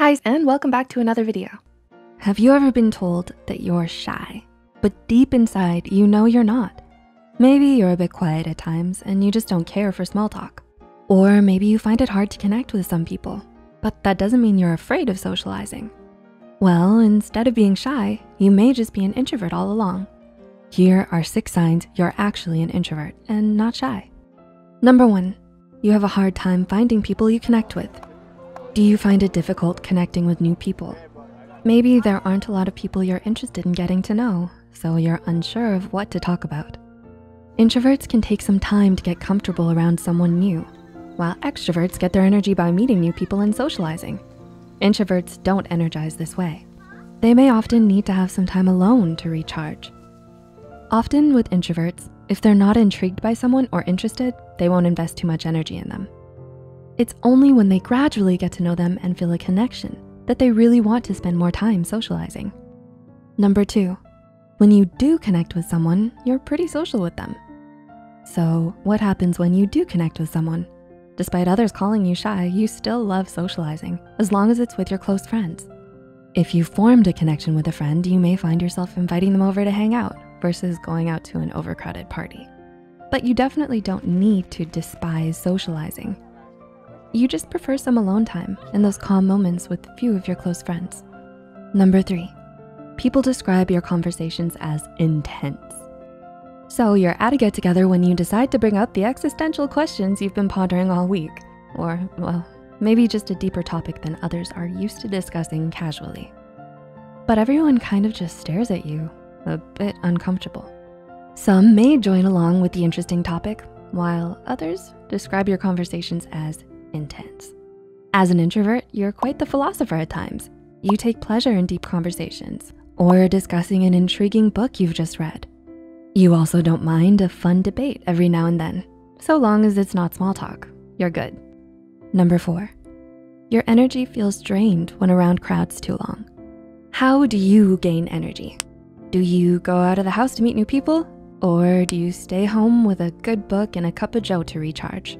Hi, and welcome back to another video. Have you ever been told that you're shy, but deep inside you know you're not? Maybe you're a bit quiet at times and you just don't care for small talk. Or maybe you find it hard to connect with some people, but that doesn't mean you're afraid of socializing. Well, instead of being shy, you may just be an introvert all along. Here are 6 signs you're actually an introvert and not shy. Number 1, you have a hard time finding people you connect with. Do you find it difficult connecting with new people? Maybe there aren't a lot of people you're interested in getting to know, so you're unsure of what to talk about. Introverts can take some time to get comfortable around someone new, while extroverts get their energy by meeting new people and socializing. Introverts don't energize this way. They may often need to have some time alone to recharge. Often with introverts, if they're not intrigued by someone or interested, they won't invest too much energy in them. It's only when they gradually get to know them and feel a connection that they really want to spend more time socializing. Number 2, when you do connect with someone, you're pretty social with them. So what happens when you do connect with someone? Despite others calling you shy, you still love socializing as long as it's with your close friends. If you formed a connection with a friend, you may find yourself inviting them over to hang out versus going out to an overcrowded party. But you definitely don't need to despise socializing. You just prefer some alone time and those calm moments with few of your close friends. Number 3, people describe your conversations as intense. So you're at a get-together when you decide to bring up the existential questions you've been pondering all week, or well, maybe just a deeper topic than others are used to discussing casually. But everyone kind of just stares at you, a bit uncomfortable. Some may join along with the interesting topic, while others describe your conversations as intense. As an introvert, you're quite the philosopher at times. You take pleasure in deep conversations or discussing an intriguing book you've just read. You also don't mind a fun debate every now and then. So long as it's not small talk, you're good. Number 4, your energy feels drained when around crowds too long. How do you gain energy? Do you go out of the house to meet new people? Or do you stay home with a good book and a cup of joe to recharge?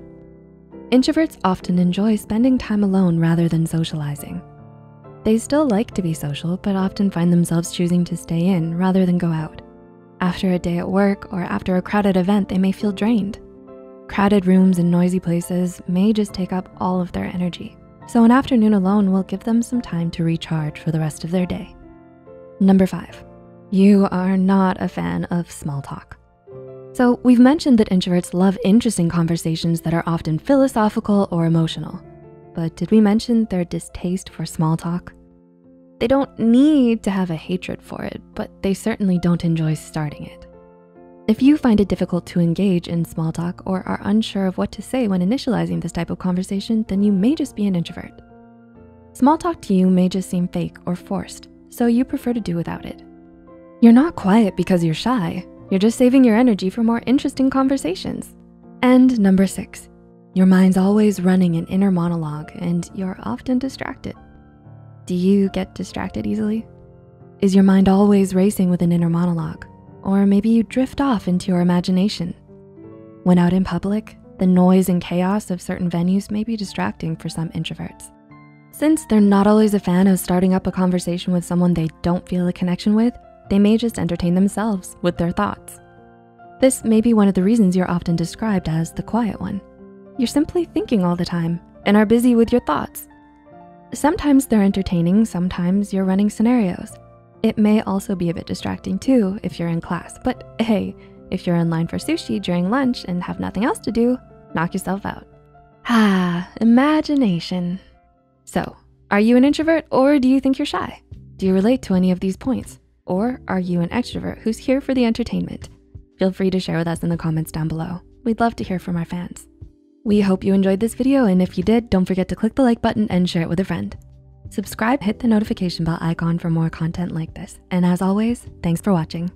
Introverts often enjoy spending time alone rather than socializing. They still like to be social, but often find themselves choosing to stay in rather than go out. After a day at work or after a crowded event, they may feel drained. Crowded rooms and noisy places may just take up all of their energy. So an afternoon alone will give them some time to recharge for the rest of their day. Number 5, you are not a fan of small talk. So we've mentioned that introverts love interesting conversations that are often philosophical or emotional. But did we mention their distaste for small talk? They don't need to have a hatred for it, but they certainly don't enjoy starting it. If you find it difficult to engage in small talk or are unsure of what to say when initializing this type of conversation, then you may just be an introvert. Small talk to you may just seem fake or forced, so you prefer to do without it. You're not quiet because you're shy. You're just saving your energy for more interesting conversations. And number 6, your mind's always running an inner monologue and you're often distracted. Do you get distracted easily? Is your mind always racing with an inner monologue? Or maybe you drift off into your imagination. When out in public, the noise and chaos of certain venues may be distracting for some introverts. Since they're not always a fan of starting up a conversation with someone they don't feel a connection with, they may just entertain themselves with their thoughts. This may be one of the reasons you're often described as the quiet one. You're simply thinking all the time and are busy with your thoughts. Sometimes they're entertaining, sometimes you're running scenarios. It may also be a bit distracting too if you're in class, but hey, if you're in line for sushi during lunch and have nothing else to do, knock yourself out. Imagination. So, are you an introvert or do you think you're shy? Do you relate to any of these points? Or are you an extrovert who's here for the entertainment? Feel free to share with us in the comments down below. We'd love to hear from our fans. We hope you enjoyed this video, and if you did, don't forget to click the like button and share it with a friend. Subscribe, hit the notification bell icon for more content like this. And as always, thanks for watching.